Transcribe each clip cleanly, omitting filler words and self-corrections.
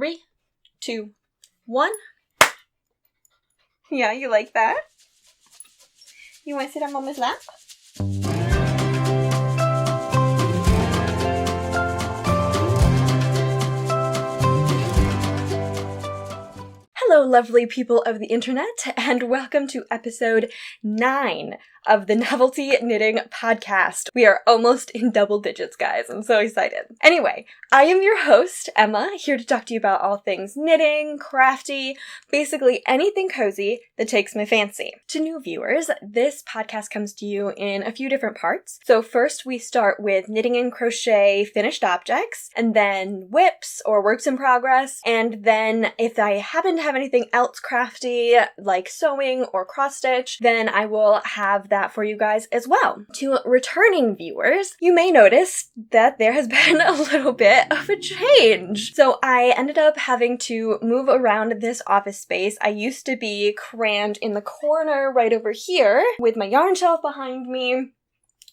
3, 2, 1. Yeah, you like that? You want to sit on Mama's lap? Hello, lovely people of the internet, and welcome to episode 9 of the NovelTea Knitting Podcast. We are almost in double digits, guys. I'm so excited. Anyway, I am your host, Emma, here to talk to you about all things knitting, crafty, basically anything cozy that takes my fancy. To new viewers, this podcast comes to you in a few different parts. So first we start with knitting and crochet finished objects, and then whips or works in progress, and then if I happen to have anything else crafty, like sewing or cross stitch, then I will have that for you guys as well. To returning viewers, you may notice that there has been a little bit of a change. So I ended up having to move around this office space. I used to be crammed in the corner right over here with my yarn shelf behind me.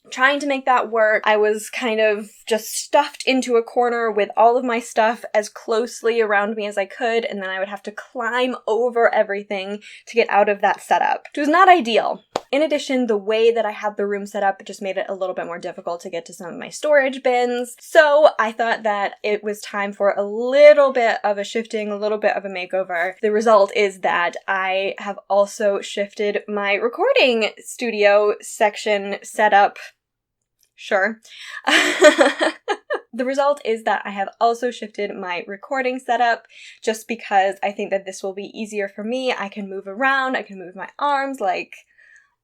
Trying to make that work, I was kind of just stuffed into a corner with all of my stuff as closely around me as I could, and then I would have to climb over everything to get out of that setup, which was not ideal. In addition, the way that I had the room set up just made it a little bit more difficult to get to some of my storage bins. So I thought that it was time for a little bit of a shifting, a little bit of a makeover. The result is that I have also shifted my recording studio section setup. Sure. The result is that I have also shifted my recording setup just because I think that this will be easier for me. I can move around, I can move my arms like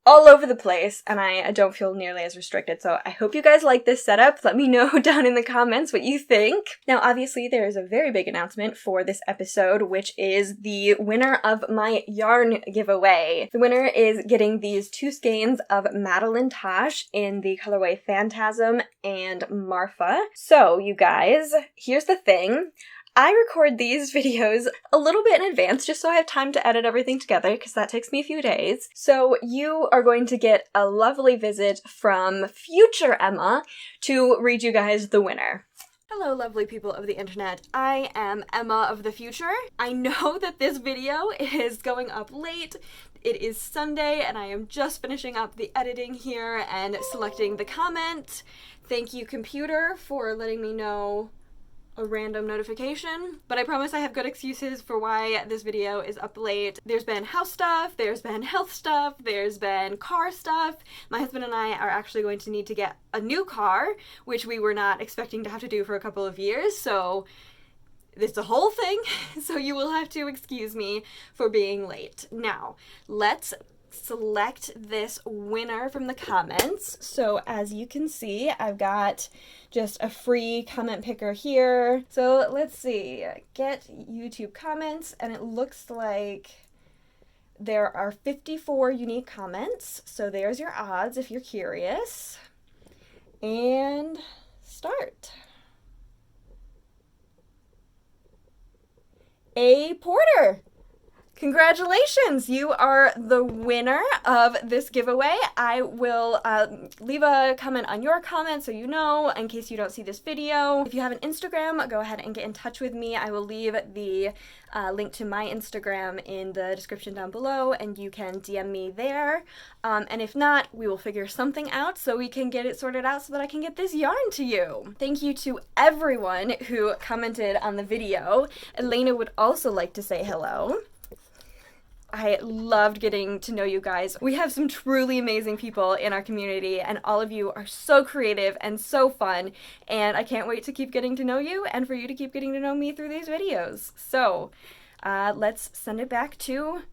all over the place, and I don't feel nearly as restricted. So I hope you guys like this setup. Let me know down in the comments what you think. Now, obviously, there is a very big announcement for this episode, which is the winner of my yarn giveaway. The winner is getting these 2 skeins of Madeline Tosh in the colorway Phantasm and Marfa. So, you guys, here's the thing. I record these videos a little bit in advance just so I have time to edit everything together because that takes me a few days. So you are going to get a lovely visit from future Emma to read you guys the winner. Hello, lovely people of the internet. I am Emma of the future. I know that this video is going up late. It is Sunday and I am just finishing up the editing here and selecting the comment. Thank you, computer, for letting me know a random notification, but I promise I have good excuses for why this video is up late. There's been house stuff, there's been health stuff, there's been car stuff. My husband and I are actually going to need to get a new car, which we were not expecting to have to do for a couple of years, so it's a whole thing, so you will have to excuse me for being late. Now, let's select this winner from the comments. So as you can see, I've got just a free comment picker here. So let's see, get YouTube comments, and it looks like there are 54 unique comments. So there's your odds if you're curious. And start. A. Porter. Congratulations! You are the winner of this giveaway. I will leave a comment on your comment so you know in case you don't see this video. If you have an Instagram, go ahead and get in touch with me. I will leave the link to my Instagram in the description down below and you can DM me there. And if not, we will figure something out so we can get it sorted out so that I can get this yarn to you. Thank you to everyone who commented on the video. Elena would also like to say hello. I loved getting to know you guys. We have some truly amazing people in our community, and all of you are so creative and so fun, and I can't wait to keep getting to know you and for you to keep getting to know me through these videos. So, let's send it back to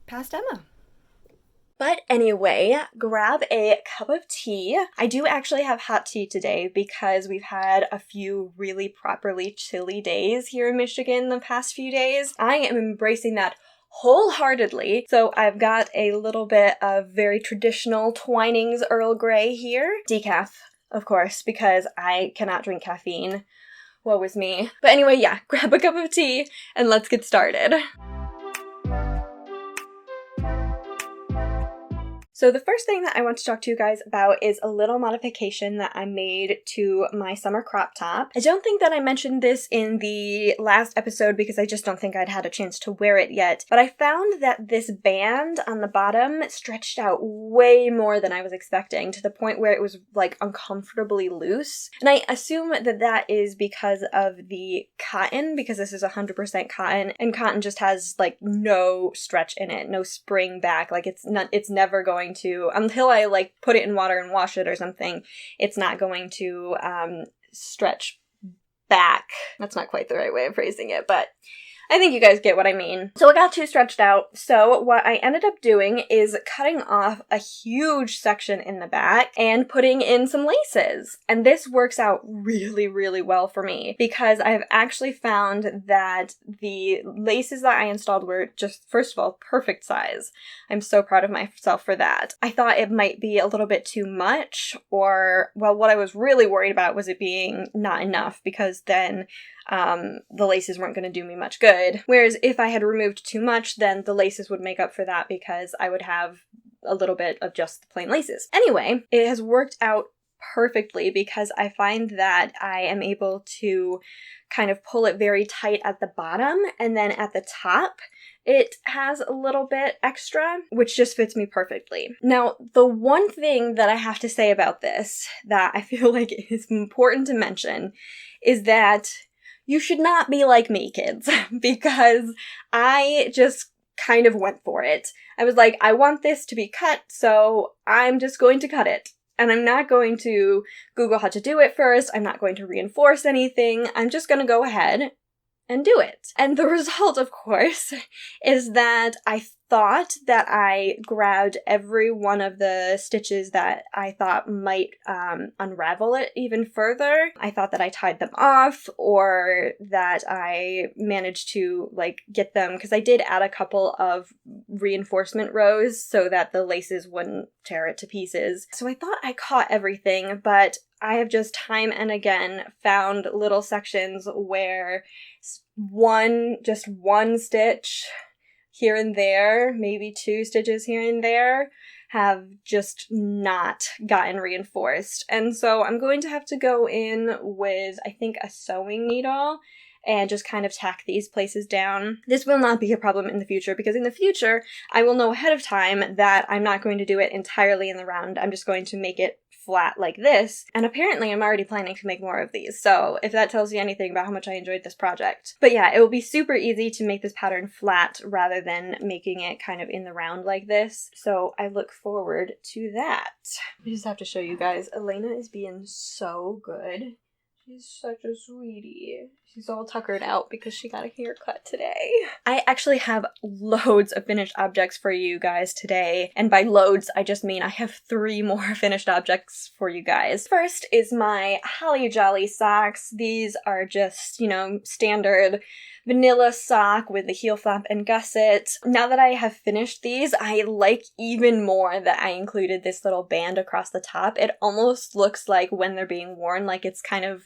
past Emma. But anyway, grab a cup of tea. I do actually have hot tea today because we've had a few really properly chilly days here in Michigan the past few days. I am embracing that wholeheartedly. So I've got a little bit of very traditional Twinings Earl Grey here. Decaf, of course, because I cannot drink caffeine. Woe is me. But anyway, yeah, grab a cup of tea and let's get started. So the first thing that I want to talk to you guys about is a little modification that I made to my summer crop top. I don't think that I mentioned this in the last episode because I just don't think I'd had a chance to wear it yet, but I found that this band on the bottom stretched out way more than I was expecting, to the point where it was like uncomfortably loose. And I assume that that is because of the cotton, because this is 100% cotton, and cotton just has like no stretch in it, no spring back. Like it's never going to, until I like put it in water and wash it or something, it's not going to stretch back. That's not quite the right way of phrasing it, but I think you guys get what I mean. So it got too stretched out, so what I ended up doing is cutting off a huge section in the back and putting in some laces. And this works out really, really well for me because I've actually found that the laces that I installed were just, first of all, perfect size. I'm so proud of myself for that. I thought it might be a little bit too much, or, well, what I was really worried about was it being not enough, because then the laces weren't going to do me much good. Whereas if I had removed too much, then the laces would make up for that because I would have a little bit of just the plain laces. Anyway, it has worked out perfectly because I find that I am able to kind of pull it very tight at the bottom, and then at the top it has a little bit extra, which just fits me perfectly. Now, the one thing that I have to say about this that I feel like is important to mention is that you should not be like me, kids, because I just kind of went for it. I was like, I want this to be cut, so I'm just going to cut it. And I'm not going to Google how to do it first. I'm not going to reinforce anything. I'm just going to go ahead and do it. And the result, of course, is that I thought that I grabbed every one of the stitches that I thought might unravel it even further. I thought that I tied them off, or that I managed to like get them, because I did add a couple of reinforcement rows so that the laces wouldn't tear it to pieces. So I thought I caught everything, but I have just time and again found little sections where one stitch here and there, maybe 2 stitches here and there, have just not gotten reinforced. And so I'm going to have to go in with, I think, a sewing needle and just kind of tack these places down. This will not be a problem in the future, because in the future, I will know ahead of time that I'm not going to do it entirely in the round. I'm just going to make it flat like this, and apparently I'm already planning to make more of these, so if that tells you anything about how much I enjoyed this project. But yeah, it will be super easy to make this pattern flat rather than making it kind of in the round like this, so I look forward to that. I just have to show you guys, Elena is being so good. She's such a sweetie. She's all tuckered out because she got a haircut today. I actually have loads of finished objects for you guys today. And by loads, I just mean I have 3 more finished objects for you guys. First is my Holly Jolly socks. These are just, standard vanilla sock with the heel flap and gusset. Now that I have finished these, I like even more that I included this little band across the top. It almost looks like when they're being worn, like it's kind of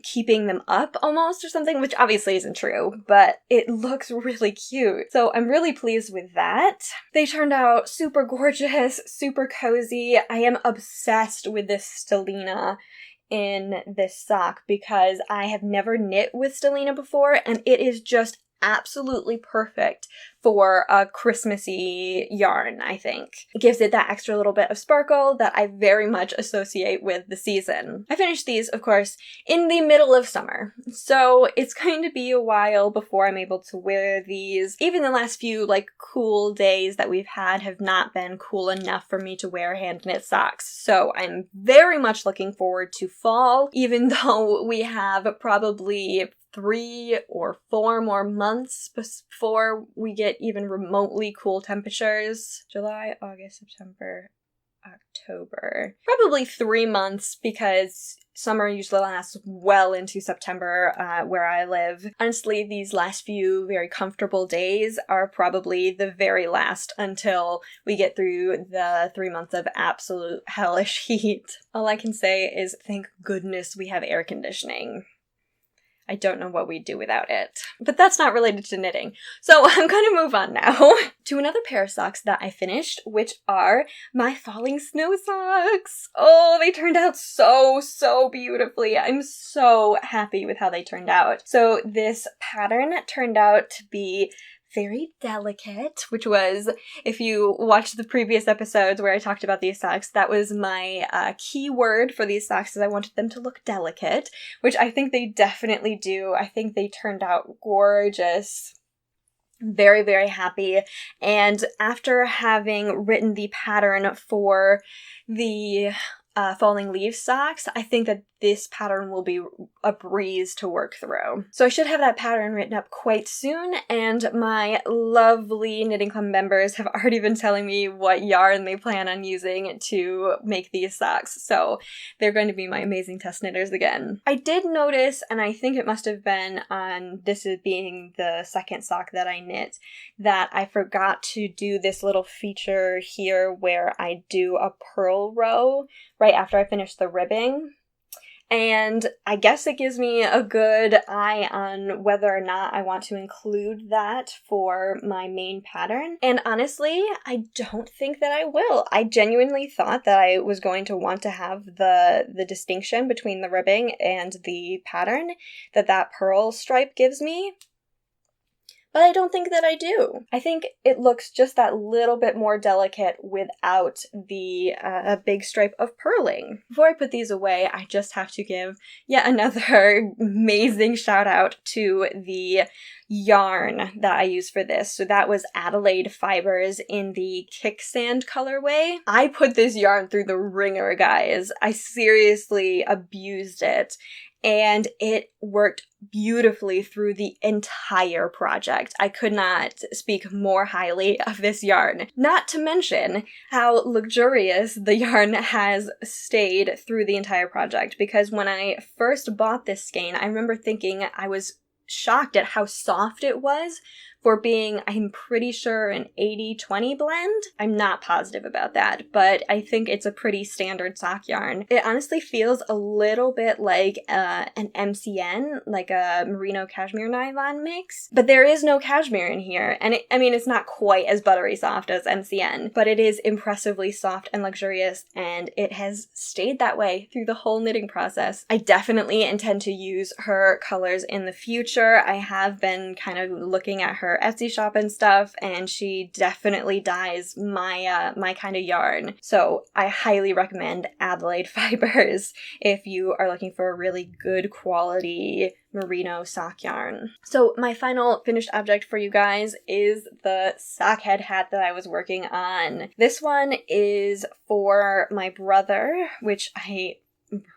keeping them up almost or something, which obviously isn't true, but it looks really cute. So I'm really pleased with that. They turned out super gorgeous, super cozy. I am obsessed with this stellina in this sock because I have never knit with stellina before, and it is just absolutely perfect for a Christmassy yarn, I think. It gives it that extra little bit of sparkle that I very much associate with the season. I finished these, of course, in the middle of summer, so it's going to be a while before I'm able to wear these. Even the last few, cool days that we've had have not been cool enough for me to wear hand knit socks, so I'm very much looking forward to fall, even though we have probably 3 or 4 more months before we get even remotely cool temperatures. July, August, September, October. Probably 3 months because summer usually lasts well into September where I live. Honestly, these last few very comfortable days are probably the very last until we get through the 3 months of absolute hellish heat. All I can say is thank goodness we have air conditioning. I don't know what we'd do without it. But that's not related to knitting. So I'm going to move on now to another pair of socks that I finished, which are my falling snow socks. Oh, they turned out so beautifully. I'm so happy with how they turned out. So this pattern turned out to be very delicate, which was, if you watched the previous episodes where I talked about these socks, that was my key word for these socks, is I wanted them to look delicate, which I think they definitely do. I think they turned out gorgeous. Very, very happy. And after having written the pattern for the falling leaves socks, I think that this pattern will be a breeze to work through. So I should have that pattern written up quite soon, and my lovely Knitting Club members have already been telling me what yarn they plan on using to make these socks, so they're going to be my amazing test knitters again. I did notice, and I think it must have been on this is being the second sock that I knit, that I forgot to do this little feature here where I do a purl row right after I finish the ribbing. And I guess it gives me a good eye on whether or not I want to include that for my main pattern. And honestly, I don't think that I will. I genuinely thought that I was going to want to have the distinction between the ribbing and the pattern that purl stripe gives me. But I don't think that I do. I think it looks just that little bit more delicate without the big stripe of purling. Before I put these away, I just have to give yet another amazing shout out to the yarn that I used for this. So that was Adelaide Fibers in the Kicksand colorway. I put this yarn through the ringer, guys. I seriously abused it. And it worked beautifully through the entire project. I could not speak more highly of this yarn. Not to mention how luxurious the yarn has stayed through the entire project, because when I first bought this skein, I remember thinking I was shocked at how soft it was for being, I'm pretty sure, an 80-20 blend. I'm not positive about that, but I think it's a pretty standard sock yarn. It honestly feels a little bit like an MCN, like a merino cashmere nylon mix, but there is no cashmere in here, and it's not quite as buttery soft as MCN, but it is impressively soft and luxurious, and it has stayed that way through the whole knitting process. I definitely intend to use her colors in the future. I have been kind of looking at her Etsy shop and stuff, and she definitely dyes my kind of yarn. So I highly recommend Adelaide Fibers if you are looking for a really good quality merino sock yarn. So my final finished object for you guys is the sock head hat that I was working on. This one is for my brother, which I'm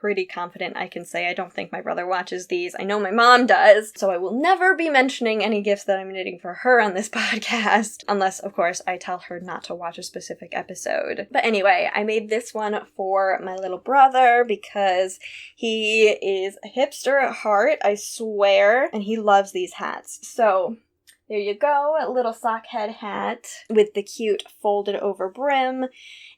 pretty confident I can say I don't think my brother watches these. I know my mom does, so I will never be mentioning any gifts that I'm knitting for her on this podcast, unless, of course, I tell her not to watch a specific episode. But anyway, I made this one for my little brother because he is a hipster at heart, I swear, and he loves these hats. So there you go, a little sock head hat with the cute folded over brim,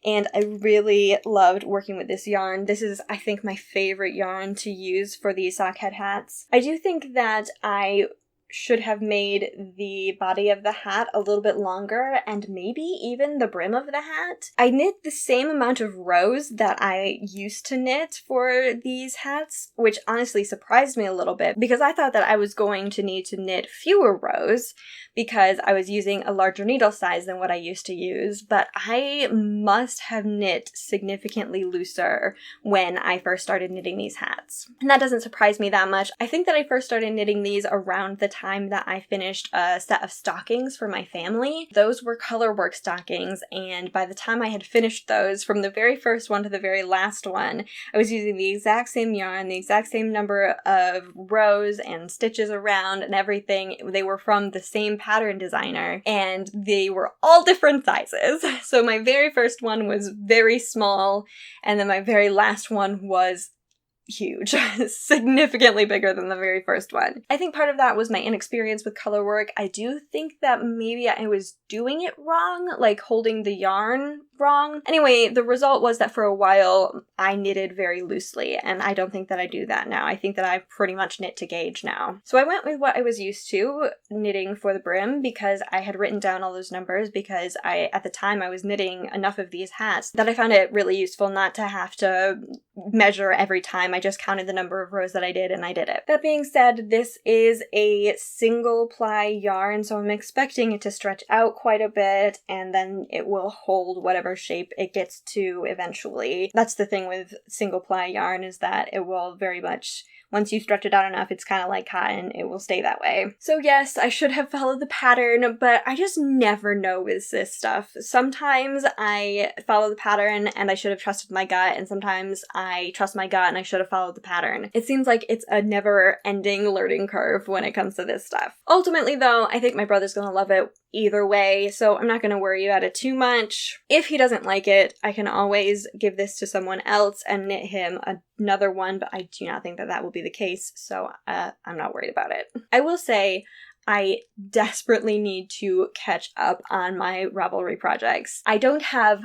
and I really loved working with this yarn. This is, I think, my favorite yarn to use for these sock head hats. I do think that I should have made the body of the hat a little bit longer, and maybe even the brim of the hat. I knit the same amount of rows that I used to knit for these hats, which honestly surprised me a little bit, because I thought that I was going to need to knit fewer rows because I was using a larger needle size than what I used to use, but I must have knit significantly looser when I first started knitting these hats. And that doesn't surprise me that much. I think that I first started knitting these around the time that I finished a set of stockings for my family. Those were colorwork stockings, and by the time I had finished those, from the very first one to the very last one, I was using the exact same yarn, the exact same number of rows and stitches around and everything. They were from the same pattern designer, and they were all different sizes. So my very first one was very small, and then my very last one was huge, significantly bigger than the very first one. I think part of that was my inexperience with color work. I do think that maybe I was doing it wrong, like holding the yarn wrong. Anyway, the result was that for a while I knitted very loosely, and I don't think that I do that now. I think that I pretty much knit to gauge now. So I went with what I was used to, knitting for the brim, because I had written down all those numbers because at the time I was knitting enough of these hats that I found it really useful not to have to measure every time. I just counted the number of rows that I did and I did it. That being said, this is a single ply yarn, so I'm expecting it to stretch out quite a bit, and then it will hold whatever shape it gets to eventually. That's the thing with single ply yarn, is that it will very much, once you stretch it out enough, it's kind of like cotton, it will stay that way. So yes, I should have followed the pattern, but I just never know with this stuff. Sometimes I follow the pattern and I should have trusted my gut, and sometimes I trust my gut and I should have followed the pattern. It seems like it's a never-ending learning curve when it comes to this stuff. Ultimately though, I think my brother's gonna love it either way, so I'm not gonna worry about it too much. If he doesn't like it, I can always give this to someone else and knit him another one, but I do not think that that will be the case, so I'm not worried about it. I will say I desperately need to catch up on my Ravelry projects. I don't have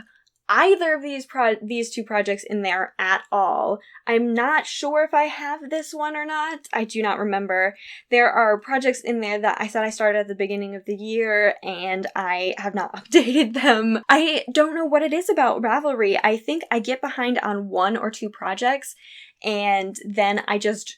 either of these two projects in there at all. I'm not sure if I have this one or not. I do not remember. There are projects in there that I said I started at the beginning of the year and I have not updated them. I don't know what it is about Ravelry. I think I get behind on one or two projects and then I just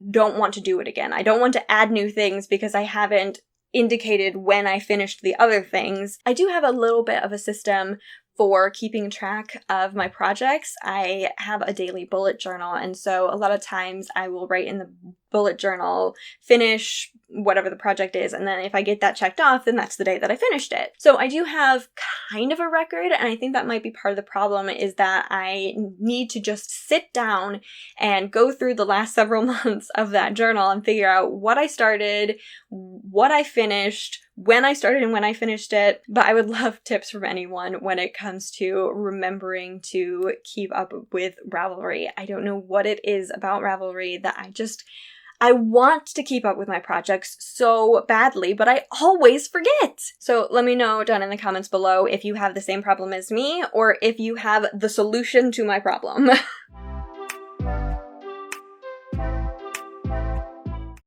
don't want to do it again. I don't want to add new things because I haven't indicated when I finished the other things. I do have a little bit of a system for keeping track of my projects. I have a daily bullet journal, and so a lot of times I will write in the bullet journal, finish whatever the project is, and then if I get that checked off, then that's the day that I finished it. So I do have kind of a record, and I think that might be part of the problem, is that I need to just sit down and go through the last several months of that journal and figure out what I started, what I finished, when I started and when I finished it. But I would love tips from anyone when it comes to remembering to keep up with Ravelry. I don't know what it is about Ravelry that I want to keep up with my projects so badly, but I always forget. So let me know down in the comments below if you have the same problem as me, or if you have the solution to my problem.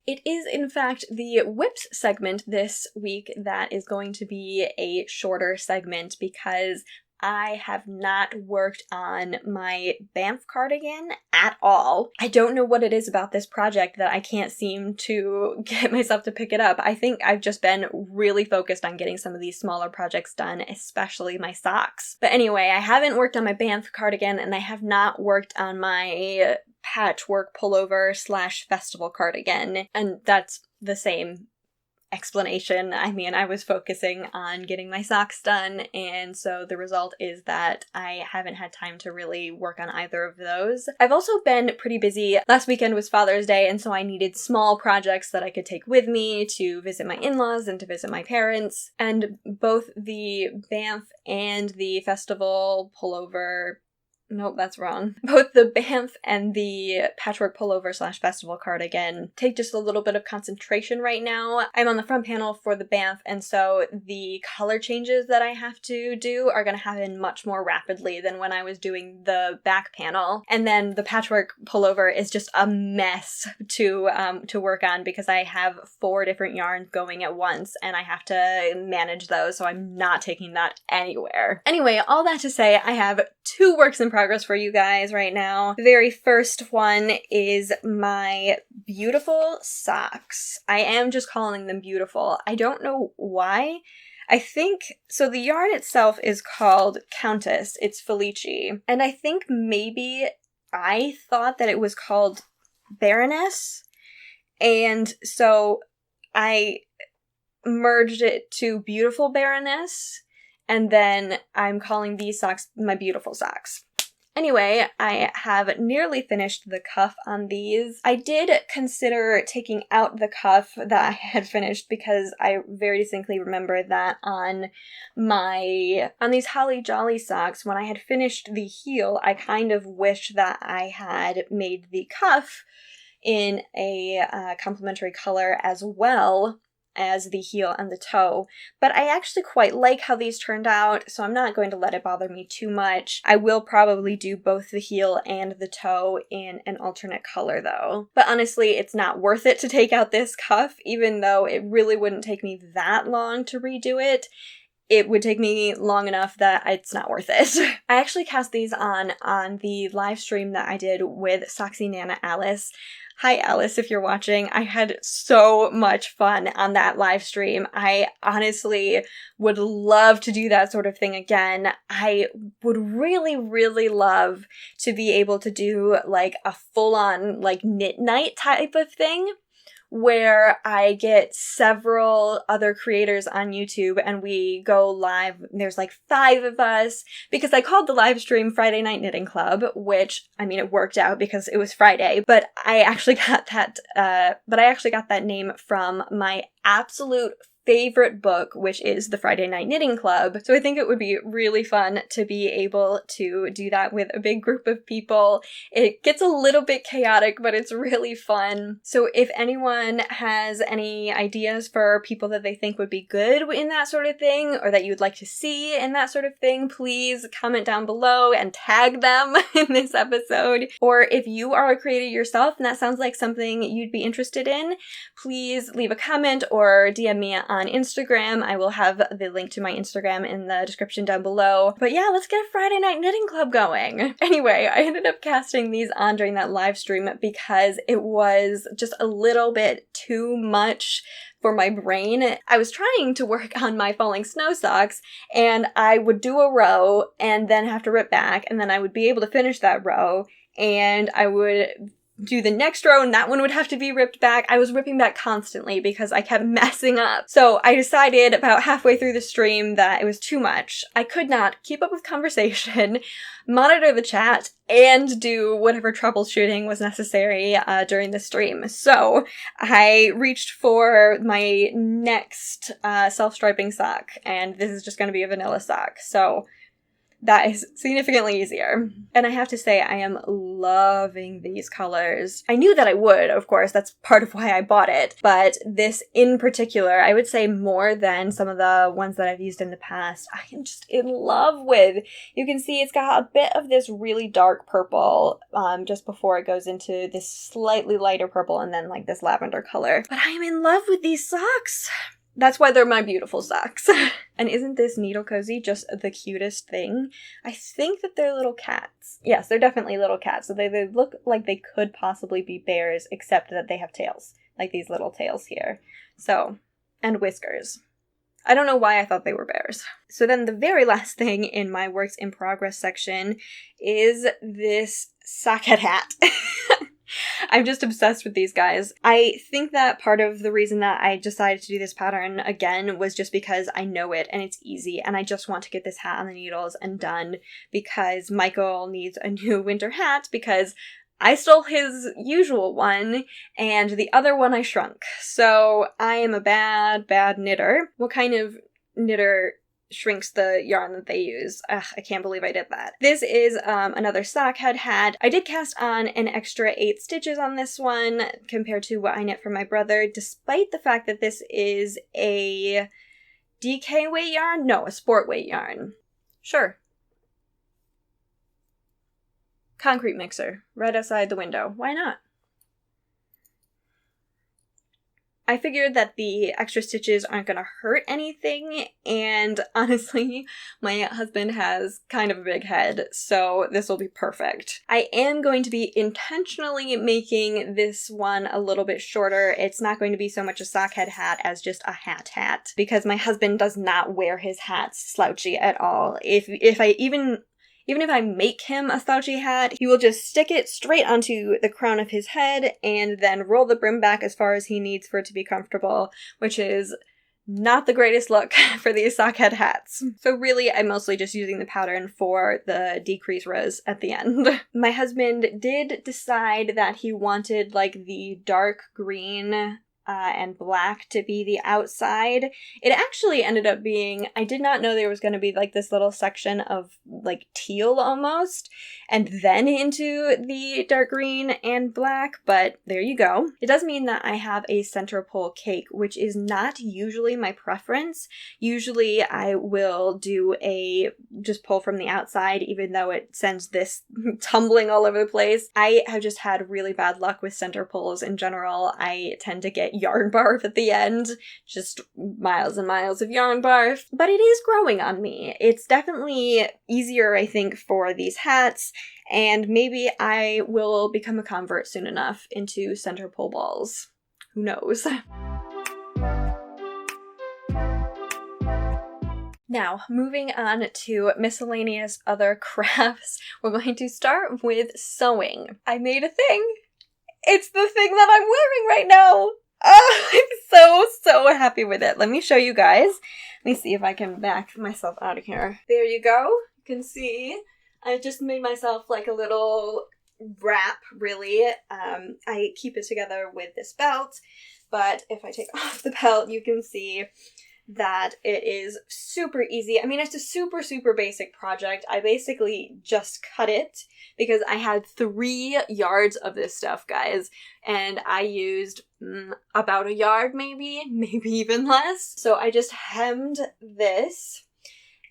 It is, in fact, the whips segment this week that is going to be a shorter segment because I have not worked on my Banff cardigan at all. I don't know what it is about this project that I can't seem to get myself to pick it up. I think I've just been really focused on getting some of these smaller projects done, especially my socks. But anyway, I haven't worked on my Banff cardigan, and I have not worked on my patchwork pullover / festival cardigan, and that's the same explanation. I mean, I was focusing on getting my socks done, and so the result is that I haven't had time to really work on either of those. I've also been pretty busy. Last weekend was Father's Day, and so I needed small projects that I could take with me to visit my in-laws and to visit my parents, and both the Banff and the festival pullover Nope, that's wrong. Both the Banff and the patchwork pullover / festival cardigan take just a little bit of concentration right now. I'm on the front panel for the Banff, and so the color changes that I have to do are going to happen much more rapidly than when I was doing the back panel. And then the patchwork pullover is just a mess to work on because I have 4 different yarns going at once, and I have to manage those, so I'm not taking that anywhere. Anyway, all that to say, I have 2 works in progress for you guys right now. The very first one is my beautiful socks. I am just calling them beautiful. I don't know why. I think, so the yarn itself is called Countess. It's Felici. And I think maybe I thought that it was called Baroness. And so I merged it to Beautiful Baroness. And then I'm calling these socks my beautiful socks. Anyway, I have nearly finished the cuff on these. I did consider taking out the cuff that I had finished because I very distinctly remember that on these Holly Jolly socks, when I had finished the heel, I kind of wished that I had made the cuff in a complementary color as well as the heel and the toe, but I actually quite like how these turned out, so I'm not going to let it bother me too much. I will probably do both the heel and the toe in an alternate color though. But honestly, it's not worth it to take out this cuff, even though it really wouldn't take me that long to redo it. It would take me long enough that it's not worth it. I actually cast these on the live stream that I did with Soxy Nana Alice. Hi Alice, if you're watching. I had so much fun on that live stream. I honestly would love to do that sort of thing again. I would really, really love to be able to do like a full-on like knit night type of thing, where I get several other creators on YouTube and we go live. There's like 5 of us, because I called the live stream Friday Night Knitting Club, which, I mean, it worked out because it was Friday, but I actually got that name from my absolute favorite book, which is the Friday Night Knitting Club. So I think it would be really fun to be able to do that with a big group of people. It gets a little bit chaotic, but it's really fun. So if anyone has any ideas for people that they think would be good in that sort of thing, or that you'd like to see in that sort of thing, please comment down below and tag them in this episode. Or if you are a creator yourself and that sounds like something you'd be interested in, please leave a comment or DM me on Instagram. I will have the link to my Instagram in the description down below. But yeah, let's get a Friday Night Knitting Club going. Anyway, I ended up casting these on during that live stream because it was just a little bit too much for my brain. I was trying to work on my falling snow socks, and I would do a row and then have to rip back, and then I would be able to finish that row, and I would do the next row and that one would have to be ripped back. I was ripping back constantly because I kept messing up. So I decided about halfway through the stream that it was too much. I could not keep up with conversation, monitor the chat, and do whatever troubleshooting was necessary during the stream. So I reached for my next self-striping sock, and this is just going to be a vanilla sock. So that is significantly easier. And I have to say, I am loving these colors. I knew that I would, of course, that's part of why I bought it, but this in particular, I would say more than some of the ones that I've used in the past, I am just in love with. You can see it's got a bit of this really dark purple just before it goes into this slightly lighter purple and then like this lavender color. But I am in love with these socks. That's why they're my beautiful socks. And isn't this needle cozy just the cutest thing? I think that they're little cats. Yes, they're definitely little cats. So they look like they could possibly be bears, except that they have tails. Like these little tails here. So, and whiskers. I don't know why I thought they were bears. So then the very last thing in my works in progress section is this socket hat. I'm just obsessed with these guys. I think that part of the reason that I decided to do this pattern again was just because I know it and it's easy and I just want to get this hat on the needles and done, because Michael needs a new winter hat because I stole his usual one and the other one I shrunk. So I am a bad knitter. What kind of knitter shrinks the yarn that they use? Ugh, I can't believe I did that. This is another sock head hat. I did cast on an extra 8 stitches on this one compared to what I knit for my brother, despite the fact that this is a DK weight yarn? No, a sport weight yarn. Sure. Concrete mixer, right outside the window. Why not? I figured that the extra stitches aren't going to hurt anything, and honestly, my husband has kind of a big head, so this will be perfect. I am going to be intentionally making this one a little bit shorter. It's not going to be so much a sock head hat as just a hat, because my husband does not wear his hats slouchy at all. Even if I make him a slouchy hat, he will just stick it straight onto the crown of his head and then roll the brim back as far as he needs for it to be comfortable, which is not the greatest look for these sockhead hats. So really, I'm mostly just using the pattern for the decrease rows at the end. My husband did decide that he wanted like the dark green and black to be the outside. It actually ended up being, I did not know there was going to be like this little section of like teal almost, and then into the dark green and black, but there you go. It does mean that I have a center pole cake, which is not usually my preference. Usually I will do just pull from the outside, even though it sends this tumbling all over the place. I have just had really bad luck with center pulls in general. I tend to get yarn barf at the end, just miles and miles of yarn barf, but it is growing on me. It's definitely easier, I think, for these hats, and maybe I will become a convert soon enough into center pole balls. Who knows? Now, moving on to miscellaneous other crafts, we're going to start with sewing. I made a thing. It's the thing that I'm wearing right now. I'm so happy with it. Let me show you guys. Let me see if I can back myself out of here. There you go. You can see I just made myself like a little wrap, really. I keep it together with this belt, but if I take off the belt, you can see that it is super easy. I mean, it's a super basic project. I basically just cut it because I had 3 yards of this stuff, guys, and I used about a yard, maybe even less. So I just hemmed this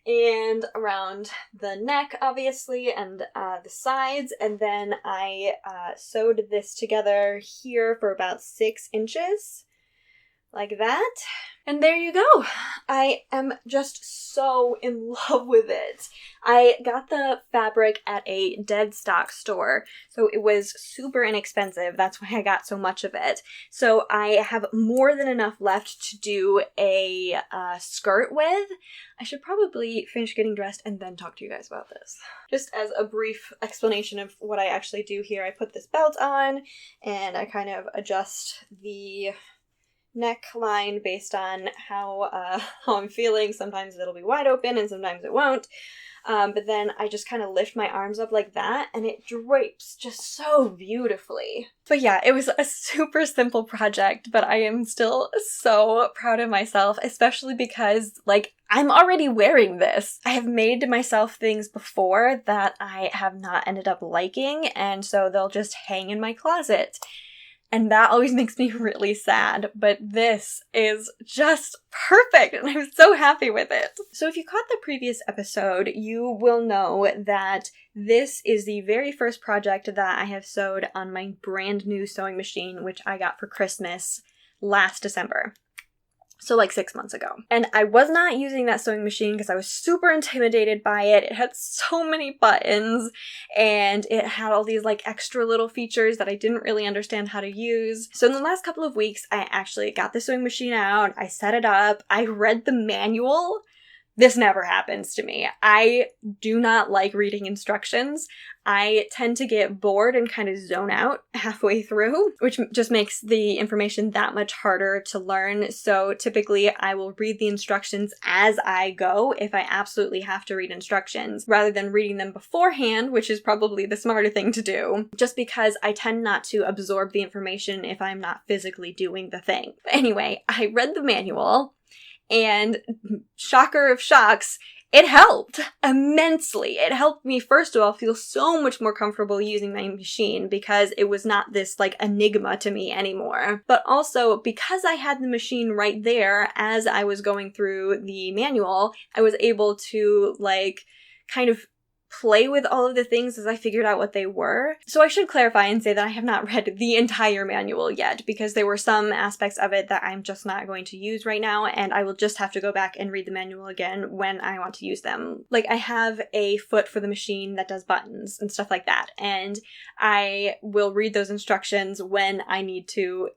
and around the neck, obviously, and the sides, and then I sewed this together here for about 6 inches, like that. And there you go. I am just so in love with it. I got the fabric at a dead stock store, so it was super inexpensive. That's why I got so much of it. So I have more than enough left to do a skirt with. I should probably finish getting dressed and then talk to you guys about this. Just as a brief explanation of what I actually do here, I put this belt on and I kind of adjust the neckline based on how I'm feeling. Sometimes it'll be wide open and sometimes it won't. But then I just kind of lift my arms up like that and it drapes just so beautifully. But yeah, it was a super simple project, but I am still so proud of myself, especially because like I'm already wearing this. I have made myself things before that I have not ended up liking, and so they'll just hang in my closet. And that always makes me really sad, but this is just perfect, and I'm so happy with it. So if you caught the previous episode, you will know that this is the very first project that I have sewed on my brand new sewing machine, which I got for Christmas last December. So like 6 months ago. And I was not using that sewing machine because I was super intimidated by it. It had so many buttons and it had all these like extra little features that I didn't really understand how to use. So in the last couple of weeks, I actually got the sewing machine out. I set it up. I read the manual. This never happens to me. I do not like reading instructions. I tend to get bored and kind of zone out halfway through, which just makes the information that much harder to learn. So typically I will read the instructions as I go if I absolutely have to read instructions, rather than reading them beforehand, which is probably the smarter thing to do, just because I tend not to absorb the information if I'm not physically doing the thing. But anyway, I read the manual. And shocker of shocks, it helped immensely. It helped me, first of all, feel so much more comfortable using my machine because it was not this like enigma to me anymore. But also because I had the machine right there as I was going through the manual, I was able to like kind of play with all of the things as I figured out what they were. So I should clarify and say that I have not read the entire manual yet, because there were some aspects of it that I'm just not going to use right now, and I will just have to go back and read the manual again when I want to use them. Like, I have a foot for the machine that does buttons and stuff like that, and I will read those instructions when I need to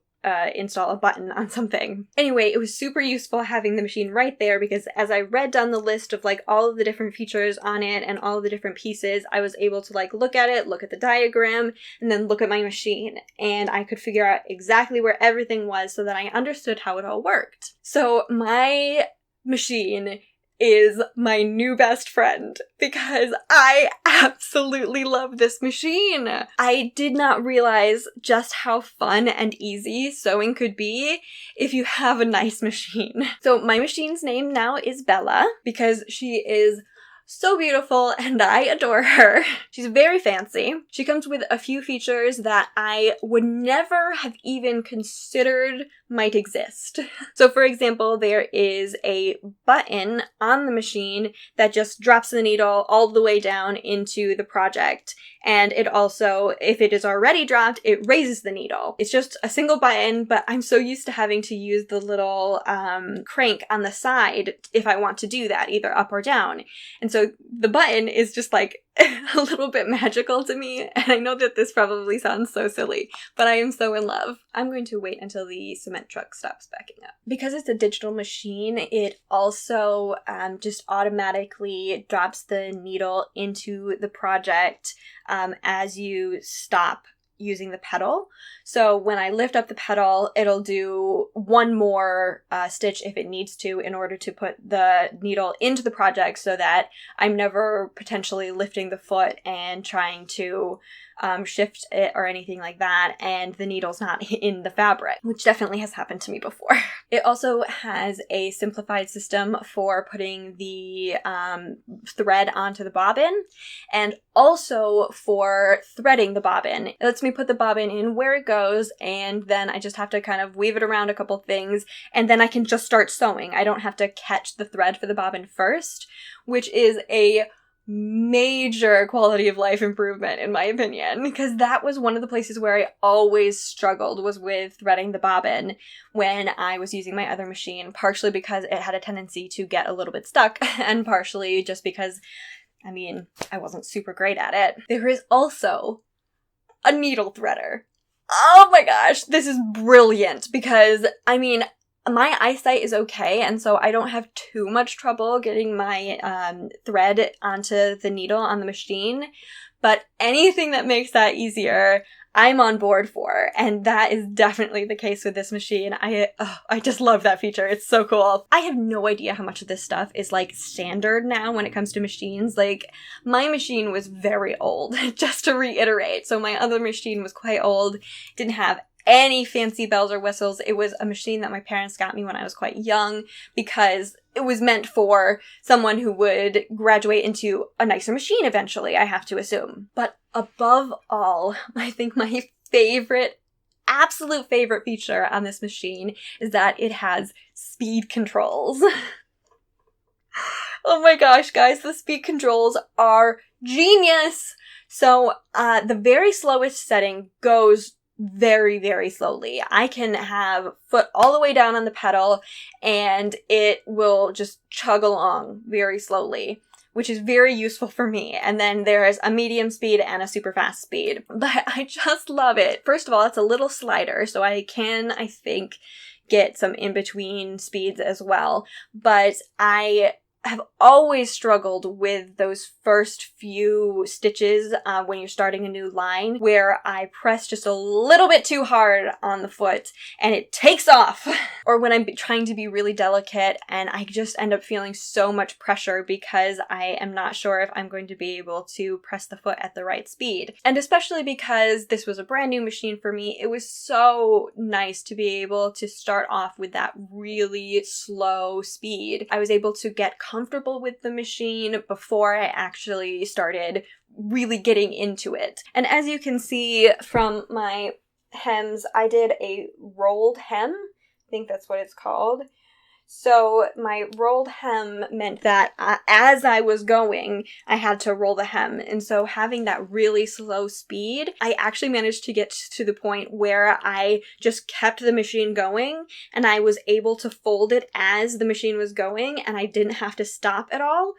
install a button on something. Anyway, it was super useful having the machine right there because as I read down the list of like all of the different features on it and all of the different pieces, I was able to like look at it, look at the diagram, and then look at my machine. And I could figure out exactly where everything was so that I understood how it all worked. So my machine is my new best friend because I absolutely love this machine. I did not realize just how fun and easy sewing could be if you have a nice machine. So my machine's name now is Bella because she is so beautiful and I adore her. She's very fancy. She comes with a few features that I would never have even considered might exist. So for example, there is a button on the machine that just drops the needle all the way down into the project. And it also, if it is already dropped, it raises the needle. It's just a single button, but I'm so used to having to use the little crank on the side if I want to do that, either up or down. And so the button is just like a little bit magical to me. And I know that this probably sounds so silly, but I am so in love. I'm going to wait until the cement truck stops backing up. Because it's a digital machine, it also just automatically drops the needle into the project as you stop using the pedal. So when I lift up the pedal, it'll do one more stitch if it needs to in order to put the needle into the project so that I'm never potentially lifting the foot and trying to shift it or anything like that, and the needle's not in the fabric, which definitely has happened to me before. It also has a simplified system for putting the thread onto the bobbin, and also for threading the bobbin. It lets me put the bobbin in where it goes, and then I just have to kind of weave it around a couple things, and then I can just start sewing. I don't have to catch the thread for the bobbin first, which is a major quality of life improvement in my opinion, because that was one of the places where I always struggled was with threading the bobbin when I was using my other machine, partially because it had a tendency to get a little bit stuck and partially just because, I mean, I wasn't super great at it. There is also a needle threader. Oh my gosh, this is brilliant because, I mean, my eyesight is okay, and so I don't have too much trouble getting my thread onto the needle on the machine, but anything that makes that easier, I'm on board for, and that is definitely the case with this machine. I just love that feature. It's so cool. I have no idea how much of this stuff is, like, standard now when it comes to machines. Like, my machine was very old, just to reiterate. So my other machine was quite old, didn't have any fancy bells or whistles. It was a machine that my parents got me when I was quite young because it was meant for someone who would graduate into a nicer machine eventually, I have to assume. But above all, I think my absolute favorite feature on this machine is that it has speed controls. Oh my gosh, guys, the speed controls are genius! So, the very slowest setting goes very, very slowly. I can have foot all the way down on the pedal and it will just chug along very slowly, which is very useful for me. And then there's a medium speed and a super fast speed. But I just love it. First of all, it's a little slider, so I can, I think, get some in-between speeds as well. But I have always struggled with those first few stitches when you're starting a new line where I press just a little bit too hard on the foot and it takes off. Or when I'm trying to be really delicate and I just end up feeling so much pressure because I am not sure if I'm going to be able to press the foot at the right speed. And especially because this was a brand new machine for me, it was so nice to be able to start off with that really slow speed. I was able to get comfortable with the machine before I actually started really getting into it. And as you can see from my hems, I did a rolled hem. I think that's what it's called. So my rolled hem meant that as I was going, I had to roll the hem. And so having that really slow speed, I actually managed to get to the point where I just kept the machine going and I was able to fold it as the machine was going and I didn't have to stop at all,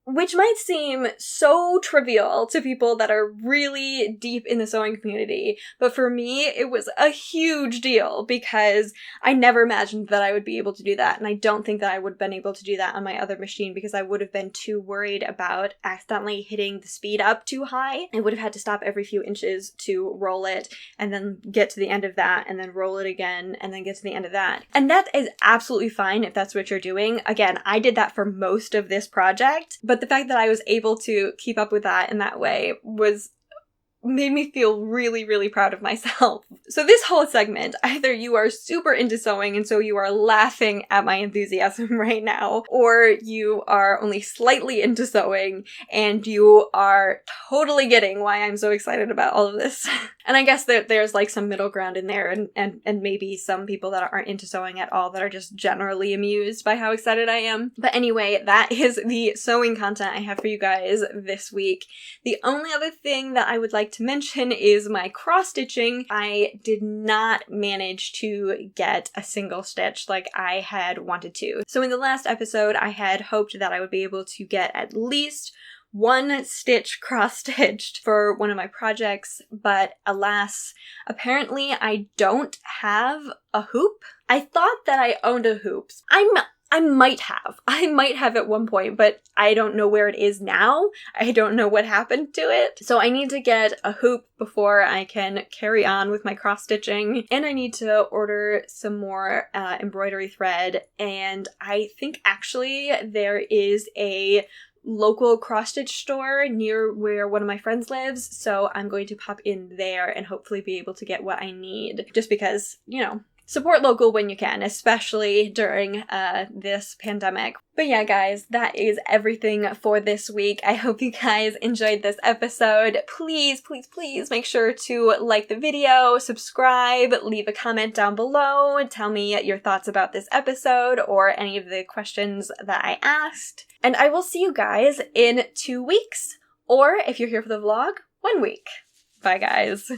which might seem so trivial to people that are really deep in the sewing community, but for me, it was a huge deal because I never imagined that I would be able to do that, and I don't think that I would have been able to do that on my other machine because I would have been too worried about accidentally hitting the speed up too high. I would have had to stop every few inches to roll it, and then get to the end of that, and then roll it again, and then get to the end of that. And that is absolutely fine if that's what you're doing. Again, I did that for most of this project, but the fact that I was able to keep up with that in that way made me feel really, really proud of myself. So this whole segment, either you are super into sewing and so you are laughing at my enthusiasm right now, or you are only slightly into sewing and you are totally getting why I'm so excited about all of this. And I guess that there's like some middle ground in there and maybe some people that aren't into sewing at all that are just generally amused by how excited I am. But anyway, that is the sewing content I have for you guys this week. The only other thing that I would like to mention is my cross-stitching. I did not manage to get a single stitch like I had wanted to. So in the last episode, I had hoped that I would be able to get at least one stitch cross-stitched for one of my projects, but alas, apparently I don't have a hoop. I thought that I owned a hoop. I might have at one point, but I don't know where it is now. I don't know what happened to it. So I need to get a hoop before I can carry on with my cross-stitching. And I need to order some more embroidery thread. And I think actually there is a local cross-stitch store near where one of my friends lives. So I'm going to pop in there and hopefully be able to get what I need. Just because, you know, support local when you can, especially during this pandemic. But yeah, guys, that is everything for this week. I hope you guys enjoyed this episode. Please, please, please make sure to like the video, subscribe, leave a comment down below, tell me your thoughts about this episode or any of the questions that I asked. And I will see you guys in 2 weeks, or if you're here for the vlog, 1 week. Bye, guys.